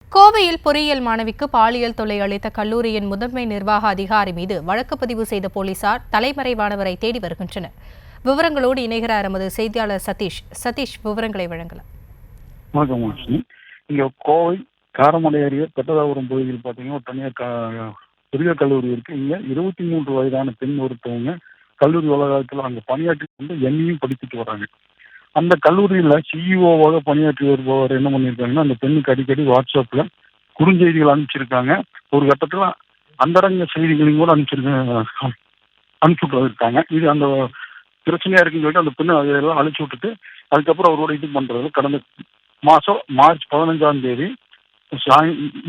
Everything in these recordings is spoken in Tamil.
கோவையில் பொறியியல் மாணவிக்கு பாலியல் தொல்லை அளித்த கல்லூரியின் முதன்மை நிர்வாக அதிகாரி மீது வழக்கு பதிவு செய்த போலீசார் தலைமறைவானவரை தேடி வருகின்றனர். விவரங்களோடு இணைகிறார் எமது செய்தியாளர் சதீஷ் விவரங்களை வழங்கலாம். வணக்கம். இங்க கோவை காரமடை அருகே பெட்டதாபுரம் பகுதியில் பார்த்தீங்கன்னா தனியார் பெரிய கல்லூரி இருக்கு. இங்க 23 வயதான பெண் ஒருத்தவங்க கல்லூரி வளாகத்தில் அங்கே பணியாற்றி கொண்டு எண்ணையும் படிச்சுட்டு வராங்க. அந்த கல்லூரியில் சிஇஓவாக பணியாற்றி வருபவர் என்ன பண்ணியிருக்காங்கன்னா, அந்த பெண்ணுக்கு அடிக்கடி வாட்ஸ்அப்பில் குறுஞ்செய்திகள் அனுப்பிச்சிருக்காங்க. ஒரு கட்டத்தில் அந்தரங்க செய்திகளையும் கூட அனுப்பிச்சுட்டு இருக்காங்க. இது அந்த பிரச்சனையா இருக்குன்னு சொல்லிட்டு அந்த பெண்ணு அதையெல்லாம் அழிச்சு விட்டுட்டு அதுக்கப்புறம் அவரோட இது பண்றது கடந்த மாதம் மார்ச் 15ஆம் தேதி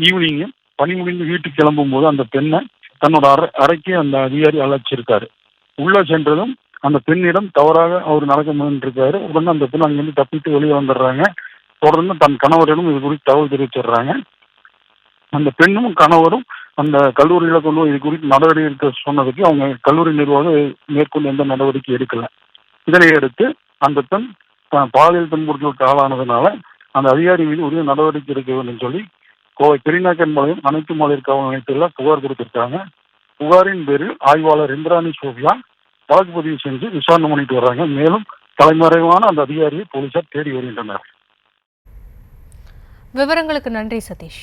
ஈவினிங்கு பணி முடிந்து வீட்டுக்கு கிளம்பும் போது அந்த பெண்ணை தன்னோட அறைக்கு அந்த அதிகாரி அழைச்சிருக்காரு. உள்ள சென்றதும் அந்த பெண்ணிடம் தவறாக அவர் நடக்க முயன்றிருக்காரு. உடனே அந்த பெண் அங்கிருந்து தப்பித்து வெளியே வந்துடுறாங்க. தொடர்ந்து தன் கணவரிடம் இது குறித்து தகவல் தெரிவிச்சிடுறாங்க. அந்த பெண்ணும் கணவரும் அந்த கல்லூரியில கொண்டு இது குறித்து நடவடிக்கை எடுக்க சொன்னதுக்கு அவங்க கல்லூரி நிர்வாகம் மேற்கொண்டு எந்த நடவடிக்கை எடுக்கல. இதனை அடுத்து அந்த பெண் பாலியல் துன்புறுத்தலுக்கு ஆளானதுனால அந்த அதிகாரி மீது உரிய நடவடிக்கை எடுக்க வேண்டும் சொல்லி கோவை பெரியநாயக்கன்பாளையம் அனைத்து மகளிர் காவல் நிலையத்தில் புகார் கொடுத்திருக்காங்க. புகாரின் பேரில் ஆய்வாளர் இந்திராணி சோபியா வழக்கு பதிவு செஞ்சு விசாரணை பண்ணிட்டு வர்றாங்க. மேலும் தலைமறைவான அந்த அதிகாரியை போலீசார் தேடி வருகின்றனர். விவரங்களுக்கு நன்றி சதீஷ்.